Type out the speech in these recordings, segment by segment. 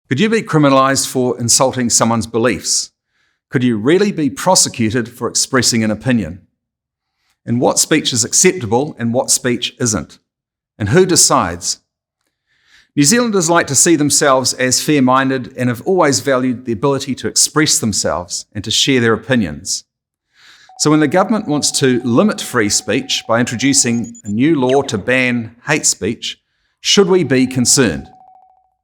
Could you be criminalised for insulting someone's beliefs? Could you really be prosecuted for expressing an opinion? And what speech is acceptable and what speech isn't? And who decides? New Zealanders like to see themselves as fair-minded and have always valued the ability to express themselves and to share their opinions. So when the government wants to limit free speech by introducing a new law to ban hate speech, should we be concerned?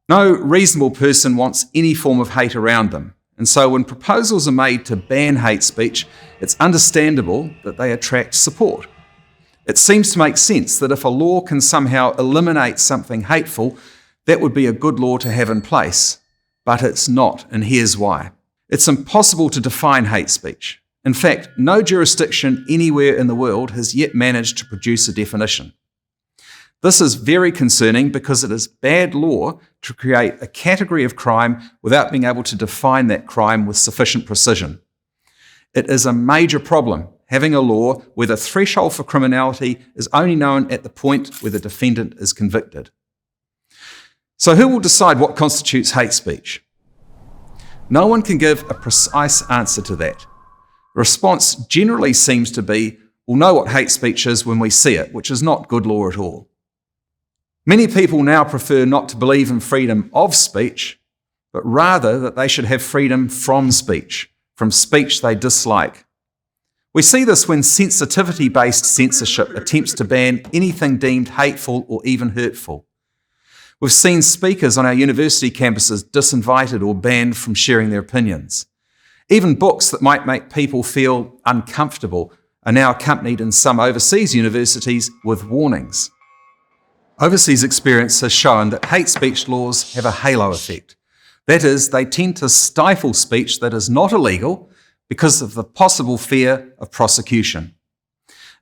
No reasonable person wants any form of hate around them. And so when proposals are made to ban hate speech, it's understandable that they attract support. It seems to make sense that if a law can somehow eliminate something hateful, that would be a good law to have in place. But it's not, and here's why. It's impossible to define hate speech. In fact, no jurisdiction anywhere in the world has yet managed to produce a definition. This is very concerning because it is bad law to create a category of crime without being able to define that crime with sufficient precision. It is a major problem having a law where the threshold for criminality is only known at the point where the defendant is convicted. So who will decide what constitutes hate speech? No one can give a precise answer to that. The response generally seems to be, we'll know what hate speech is when we see it, which is not good law at all. Many people now prefer not to believe in freedom of speech, but rather that they should have freedom from speech they dislike. We see this when sensitivity-based censorship attempts to ban anything deemed hateful or even hurtful. We've seen speakers on our university campuses disinvited or banned from sharing their opinions. Even books that might make people feel uncomfortable are now accompanied in some overseas universities with warnings. Overseas experience has shown that hate speech laws have a halo effect. That is, they tend to stifle speech that is not illegal because of the possible fear of prosecution.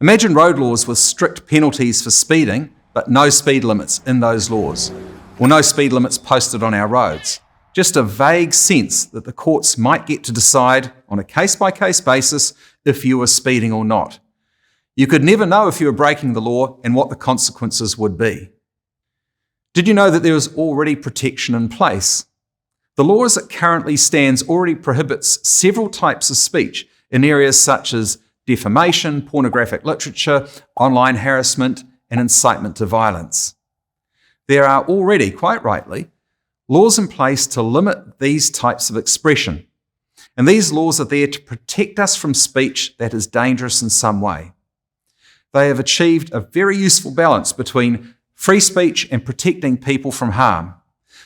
Imagine road laws with strict penalties for speeding, but no speed limits in those laws, or no speed limits posted on our roads. Just a vague sense that the courts might get to decide on a case-by-case basis if you were speeding or not. You could never know if you were breaking the law and what the consequences would be. Did you know that there is already protection in place? The law as it currently stands already prohibits several types of speech in areas such as defamation, pornographic literature, online harassment, and incitement to violence. There are already, quite rightly, laws in place to limit these types of expression. And these laws are there to protect us from speech that is dangerous in some way. They have achieved a very useful balance between free speech and protecting people from harm.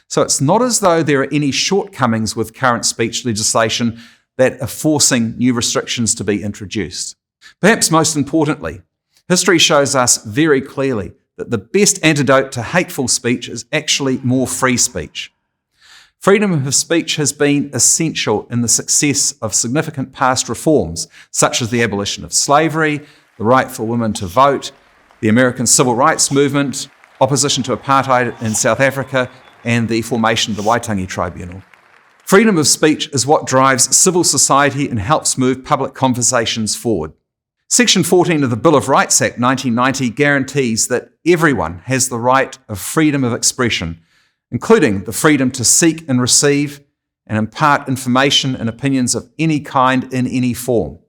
So it's not as though there are any shortcomings with current speech legislation that are forcing new restrictions to be introduced. Perhaps most importantly, history shows us very clearly that the best antidote to hateful speech is actually more free speech. Freedom of speech has been essential in the success of significant past reforms, such as the abolition of slavery, the right for women to vote, the American Civil Rights Movement, opposition to apartheid in South Africa, and the formation of the Waitangi Tribunal. Freedom of speech is what drives civil society and helps move public conversations forward. Section 14 of the Bill of Rights Act 1990 guarantees that everyone has the right of freedom of expression, including the freedom to seek and receive and impart information and opinions of any kind in any form.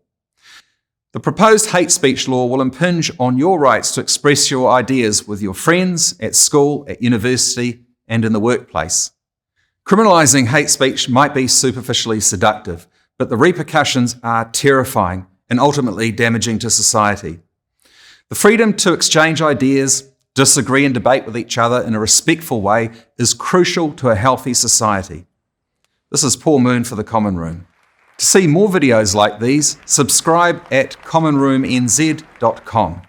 The proposed hate speech law will impinge on your rights to express your ideas with your friends, at school, at university, and in the workplace. Criminalising hate speech might be superficially seductive, but the repercussions are terrifying and ultimately damaging to society. The freedom to exchange ideas, disagree and debate with each other in a respectful way is crucial to a healthy society. This is Paul Moon for The Common Room. To see more videos like these, subscribe at commonroomnz.com.